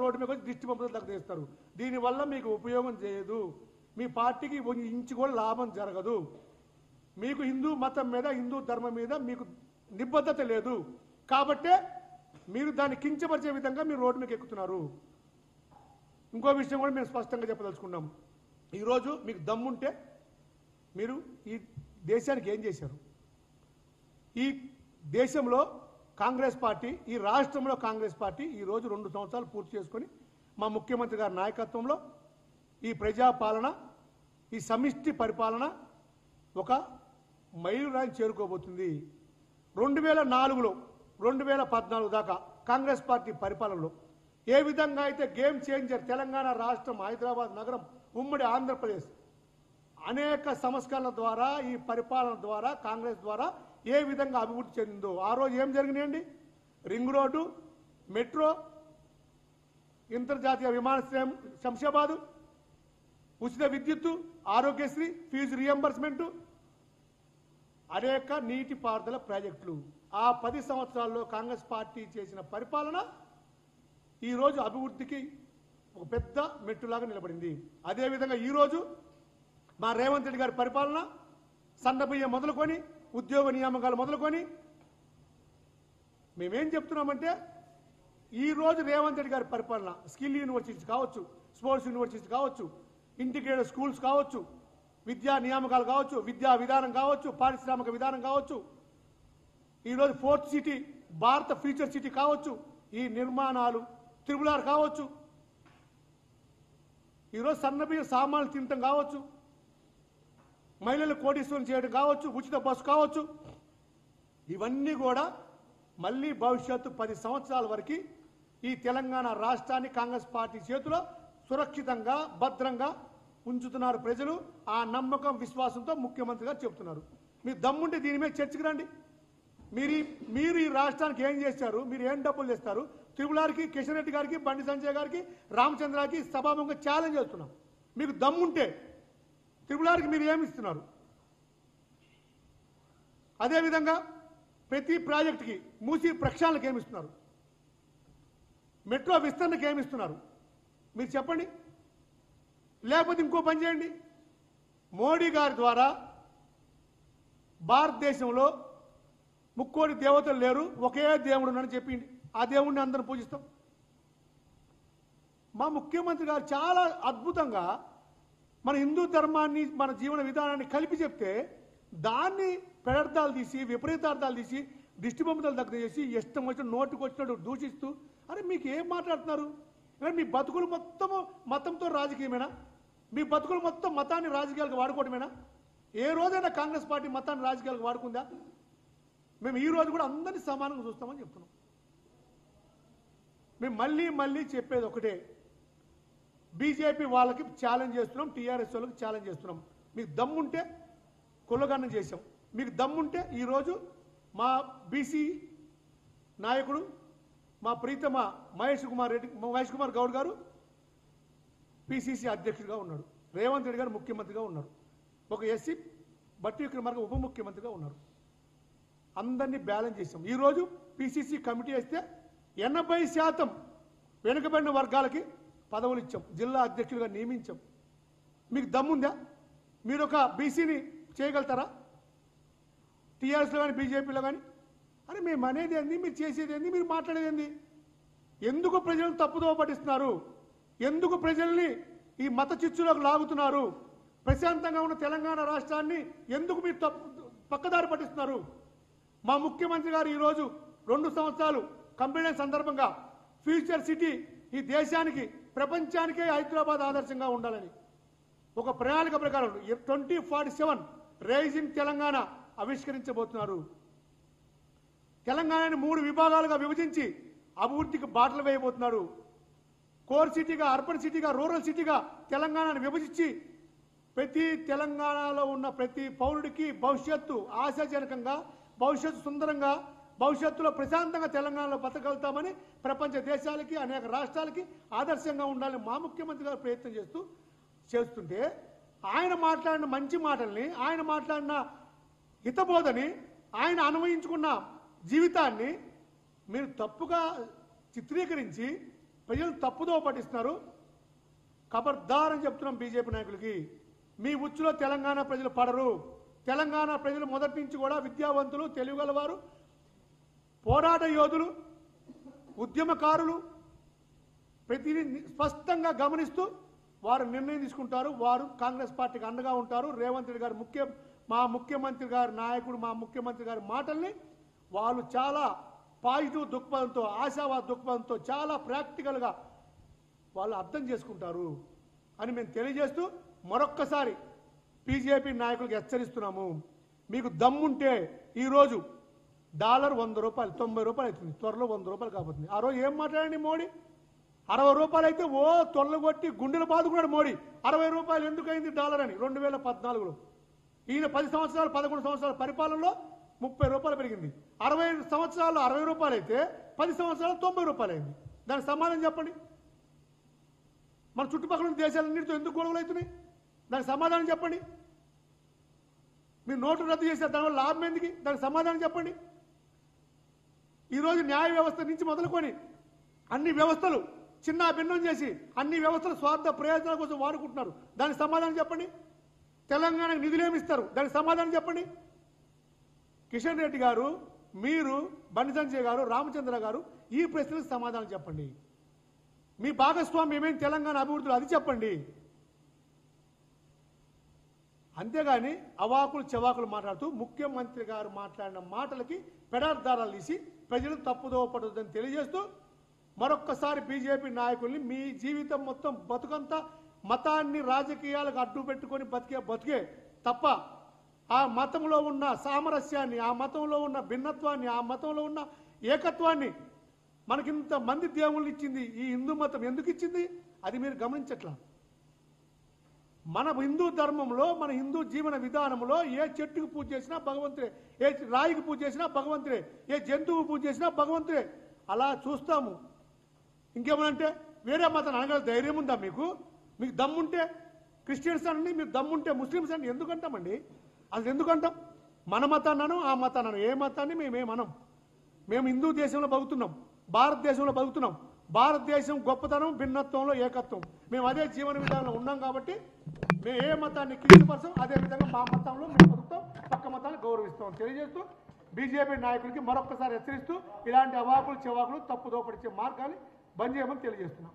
Road మీద వచ్చి దిష్టి బొమ్మలు దగ్ధేస్తారు. దీనివల్ల మీకు ఉపయోగం చేయదు, మీ పార్టీకి ఇంచు కూడా లాభం జరగదు. మీకు హిందూ మతం మీద, హిందూ ధర్మం మీద మీకు నిబద్ధత లేదు కాబట్టే మీరు దాన్ని కించపరిచే విధంగా మీరు రోడ్డు మీద ఎక్కుతున్నారు. ఇంకో విషయం కూడా మేము స్పష్టంగా చెప్పదలుచుకున్నాం. ఈరోజు మీకు దమ్ముంటే మీరు ఈ దేశానికి ఏం చేశారు? ఈ దేశంలో కాంగ్రెస్ పార్టీ, ఈ రాష్ట్రంలో కాంగ్రెస్ పార్టీ ఈరోజు 2 సంవత్సరాలు పూర్తి చేసుకొని మా ముఖ్యమంత్రి గారి నాయకత్వంలో ఈ ప్రజాపాలన, ఈ సమిష్టి పరిపాలన ఒక మైలురాయిని చేరుకోబోతుంది. 2004లో 2014 దాకా కాంగ్రెస్ పార్టీ పరిపాలనలో ఏ విధంగా అయితే గేమ్ చేంజర్ తెలంగాణ రాష్ట్రం, హైదరాబాద్ నగరం, ఉమ్మడి ఆంధ్రప్రదేశ్ అనేక సంస్కరణల ద్వారా, ఈ పరిపాలన ద్వారా, కాంగ్రెస్ ద్వారా ఏ విధంగా అభివృద్ధి చెందిందో ఆ రోజు ఏం జరిగినాయండి? రింగ్ రోడ్డు, మెట్రో, అంతర్జాతీయ విమానాశ్రయం శంషాబాదు, ఉచిత విద్యుత్తు, ఆరోగ్యశ్రీ, ఫీజు రియంబర్స్మెంటు, అనేక నీటిపారుదల ప్రాజెక్టులు. ఆ 10 సంవత్సరాల్లో కాంగ్రెస్ పార్టీ చేసిన పరిపాలన ఈరోజు అభివృద్ధికి ఒక పెద్ద మెట్టులాగా నిలబడింది. అదేవిధంగా ఈరోజు మా రేవంత్ రెడ్డి గారి పరిపాలన సన్నబియ్యం మొదలుకొని, ఉద్యోగ నియామకాలు మొదలుకొని మేమేం చెప్తున్నామంటే ఈరోజు రేవంత్ రెడ్డి గారి పరిపాలన స్కిల్ యూనివర్సిటీస్ కావచ్చు, స్పోర్ట్స్ యూనివర్సిటీస్ కావచ్చు, ఇంటిగ్రేటెడ్ స్కూల్స్ కావచ్చు, విద్యా నియామకాలు కావచ్చు, విద్యా విధానం కావచ్చు, పారిశ్రామిక విధానం కావచ్చు, ఈరోజు 4th సిటీ భారత ఫ్యూచర్ సిటీ కావచ్చు, ఈ నిర్మాణాలు త్రిపులార్ కావచ్చు, ఈరోజు సన్నబియ్య సామాన్లు తినటం కావచ్చు, మహిళలు కోటీశ్వరం చేయడం కావచ్చు, ఉచిత బస్సు కావచ్చు, ఇవన్నీ కూడా మళ్ళీ భవిష్యత్తు 10 సంవత్సరాల వరకు ఈ తెలంగాణ రాష్ట్రాన్ని కాంగ్రెస్ పార్టీ చేతిలో సురక్షితంగా, భద్రంగా ఉంచుతున్నారు ప్రజలు. ఆ నమ్మకం, విశ్వాసంతో ముఖ్యమంత్రి గారు చెబుతున్నారు. మీరు దమ్ముంటే దీని మీద చర్చకు రండి. మీరు ఈ రాష్ట్రానికి ఏం చేశారు? మీరు ఏం డబ్బులు తెస్తారు? త్రిపులార్కి, కిషన్ రెడ్డి గారికి, బండి సంజయ్ గారికి, రామచంద్రకి సభాముఖంగా ఛాలెంజ్ చేస్తున్నాం. మీకు దమ్ముంటే త్రిపులార్కి మీరు ఏమి ఇస్తున్నారు? అదేవిధంగా ప్రతి ప్రాజెక్టుకి, మూసీ ప్రక్షాళనకి ఏమి ఇస్తున్నారు? మెట్రో విస్తరణకి ఏమి ఇస్తున్నారు? మీరు చెప్పండి. లేకపోతే ఇంకో పని చేయండి. మోడీ గారి ద్వారా భారతదేశంలో ముక్కోటి దేవతలు లేరు, ఒకే దేవుడు అని చెప్పింది. ఆ దేవుడిని అందరం పూజిస్తాం. మా ముఖ్యమంత్రి గారు చాలా అద్భుతంగా మన హిందూ ధర్మాన్ని, మన జీవన విధానాన్ని కలిపి చెప్తే దాన్ని పెడర్థాలు తీసి, విపరీతార్థాలు తీసి, దిష్టిబొమ్మలు దగ్గర చేసి, ఇష్టం వచ్చిన నోటుకు వచ్చినట్టు దూషిస్తూ, అరే మీకు ఏం మాట్లాడుతున్నారు? మీ బతుకులు మొత్తము మతంతో రాజకీయమేనా? మీ బతుకులు మొత్తం మతాన్ని రాజకీయాలకు వాడుకోవటమేనా? ఏ రోజైనా కాంగ్రెస్ పార్టీ మతాన్ని రాజకీయాలకు వాడుకుందా? మేము ఈ రోజు కూడా అందరినీ సమానంగా చూస్తామని చెప్తున్నాం. మేము మళ్ళీ చెప్పేది ఒకటే, బీజేపీ వాళ్ళకి ఛాలెంజ్ చేస్తున్నాం, టీఆర్ఎస్ వాళ్ళకి ఛాలెంజ్ చేస్తున్నాం. మీకు దమ్ముంటే కులగన్నం చేశాం. మీకు దమ్ముంటే ఈరోజు మా బీసీ నాయకుడు, మా ప్రీతమ మహేష్ కుమార్ గౌడ్ గారు పిసిసి అధ్యక్షుడిగా ఉన్నాడు, రేవంత్ రెడ్డి గారు ముఖ్యమంత్రిగా ఉన్నారు, ఒక ఎస్సీ బట్టి విక్రమార్క ఉప ముఖ్యమంత్రిగా ఉన్నారు. అందరినీ బ్యాలెన్స్ చేసాం. ఈరోజు పిసిసి కమిటీ వేస్తే 80% వెనుకబడిన వర్గాలకి పదవులు ఇచ్చాం, జిల్లా అధ్యక్షుడిగా నియమించాం. మీకు దమ్ముందా? మీరు ఒక బీసీని చేయగలుగుతారా? టీఆర్ఎస్లో కానీ, బీజేపీలో కానీ? అరే మేము అనేది ఏంది, మీరు చేసేది ఏంది, మీరు మాట్లాడేది ఏంది? ఎందుకు ప్రజలను తప్పుదోవ పట్టిస్తున్నారు? ఎందుకు ప్రజల్ని ఈ మత చిచ్చులోకి లాగుతున్నారు? ప్రశాంతంగా ఉన్న తెలంగాణ రాష్ట్రాన్ని ఎందుకు మీరు పక్కదారి పట్టిస్తున్నారు? మా ముఖ్యమంత్రి గారు ఈరోజు 2 సంవత్సరాలు కంప్లీట్ అయిన సందర్భంగా ఫ్యూచర్ సిటీ ఈ దేశానికి, ప్రపంచానికే హైదరాబాద్ ఆదర్శంగా ఉండాలని ఒక ప్రణాళిక ప్రకారం 2047 రైజింగ్ తెలంగాణ ఆవిష్కరించబోతున్నారు. తెలంగాణని 3 విభాగాలుగా విభజించి అభివృద్ధికి బాటలు వేయబోతున్నారు. కోర్ సిటీగా, అర్బన్ సిటీగా, రూరల్ సిటీగా తెలంగాణను విభజించి ప్రతి తెలంగాణలో ఉన్న ప్రతి పౌరుడికి భవిష్యత్తు ఆశాజనకంగా, భవిష్యత్తు సుందరంగా, భవిష్యత్తులో ప్రశాంతంగా తెలంగాణలో బతకగలుగుతామని ప్రపంచ దేశాలకి, అనేక రాష్ట్రాలకి ఆదర్శంగా ఉండాలని మా ముఖ్యమంత్రి గారు ప్రయత్నం చేస్తుంటే ఆయన మాట్లాడిన మంచి మాటల్ని, ఆయన మాట్లాడిన హితబోధని, ఆయన అన్వయించుకున్న జీవితాన్ని మీరు తప్పుగా చిత్రీకరించి ప్రజలు తప్పుదో పట్టిస్తున్నారు. ఖబర్దార్ అని చెప్తున్నాం బీజేపీ నాయకులకి. మీ ఉచ్చులో తెలంగాణ ప్రజలు పడరు. తెలంగాణ ప్రజలు మొదటి నుంచి కూడా విద్యావంతులు, తెలివిగలవారు, పోరాట యోధులు, ఉద్యమకారులు, ప్రతిదీ స్పష్టంగా గమనిస్తూ వారు నిర్ణయం తీసుకుంటారు. వారు కాంగ్రెస్ పార్టీకి అండగా ఉంటారు. రేవంత్ రెడ్డి గారు మా ముఖ్యమంత్రి గారి నాయకుడు, మా ముఖ్యమంత్రి గారి మాటల్ని వాళ్ళు చాలా పాజిటివ్ దృక్పథంతో, ఆశావాద దృక్పథంతో, చాలా ప్రాక్టికల్గా వాళ్ళు అర్థం చేసుకుంటారు అని మేము తెలియజేస్తూ మరొక్కసారి బీజేపీ నాయకులకు హెచ్చరిస్తున్నాము. మీకు దమ్ముంటే ఈరోజు డాలర్ 100 రూపాయలు, 90 రూపాయలు అవుతుంది. త్వరలో 100 రూపాయలు కాబోతుంది. ఆ రోజు ఏం మాట్లాడండి మోడీ? 60 రూపాయలు అయితే తొరలు కొట్టి గుండెలు బాదుకున్నాడు మోడీ. 60 రూపాయలు ఎందుకైంది డాలర్ అని 2014లో. ఈయన 10 సంవత్సరాలు 11 సంవత్సరాల పరిపాలనలో 30 రూపాయలు పెరిగింది. 60 సంవత్సరాలు 60 రూపాయలు అయితే 10 సంవత్సరాలు 90 రూపాయలు అయింది. దానికి సమాధానం చెప్పండి. మన చుట్టుపక్కల ఉన్న దేశాలన్నిటితో ఎందుకు గొడవలు అవుతున్నాయి? దానికి సమాధానం చెప్పండి. మీరు నోటు రద్దు చేశారు, దానివల్ల లాభం ఎందుకు? దానికి సమాధానం చెప్పండి. ఈరోజు న్యాయ వ్యవస్థ నుంచి మొదలుకొని అన్ని వ్యవస్థలు చిన్న భిన్నం చేసి అన్ని వ్యవస్థలు స్వార్థ ప్రయోజనాల కోసం వాడుకుంటున్నారు. దానికి సమాధానం చెప్పండి. తెలంగాణకు నిధులేమిస్తారు? దానికి సమాధానం చెప్పండి. కిషన్ రెడ్డి గారు, మీరు, బండి సంజయ్ గారు, రామచంద్ర గారు ఈ ప్రశ్నలకు సమాధానం చెప్పండి. మీ భాగస్వామ్యం ఏమేమి తెలంగాణ అభివృద్ధిలో అది చెప్పండి. అంతేగాని అవాకులు చెవాకులు మాట్లాడుతూ ముఖ్యమంత్రి గారు మాట్లాడిన మాటలకి పెడార్థారాలు తీసి ప్రజలు తప్పుదోవ పడుతుందని తెలియజేస్తూ మరొక్కసారి బీజేపీ నాయకుల్ని మీ జీవితం మొత్తం బతుకంతా మతాన్ని రాజకీయాలకు అడ్డు పెట్టుకొని బతికే తప్ప ఆ మతంలో ఉన్న సామరస్యాన్ని, ఆ మతంలో ఉన్న భిన్నత్వాన్ని, ఆ మతంలో ఉన్న ఏకత్వాన్ని మనకింత మంది దేవుళ్ళు ఇచ్చింది ఈ హిందూ మతం ఎందుకు ఇచ్చింది? అది మీరు గమనించట్లా. మన హిందూ ధర్మంలో, మన హిందూ జీవన విధానంలో ఏ చెట్టుకు పూజ చేసినా భగవంతుడే, ఏ రాయికి పూజ చేసినా భగవంతుడే, ఏ జంతువు పూజ చేసినా భగవంతుడే. అలా చూస్తాము. ఇంకేమనంటే వేరే మతాన్ని అనగల ధైర్యం ఉందా మీకు? మీకు దమ్ముంటే క్రిస్టియన్స్ అనండి, మీరు దమ్ముంటే ముస్లిమ్స్ అండి. ఎందుకంటామండి? అసలు ఎందుకంటాం? మన మతాన్నను ఆ మతాన్నను ఏ మతాన్ని మేమేమనం. మేము హిందూ దేశంలో బతుకుతున్నాం, భారతదేశంలో బతుకుతున్నాం. భారతదేశం గొప్పతనం భిన్నత్వంలో ఏకత్వం. మేము అదే జీవన విధానంలో ఉన్నాం కాబట్టి మేము ఏ మతాన్ని కించపరచం, అదేవిధంగా మా మతంలో మేము బతుకుతాం, పక్క మతాన్ని గౌరవిస్తాం తెలియజేస్తూ బీజేపీ నాయకులకి మరొక్కసారి హెచ్చరిస్తూ ఇలాంటి అవాకులు చెవాకులు తప్పుదోపడిచ్చే మార్గాన్ని బంద్ చేయమని తెలియజేస్తున్నాం.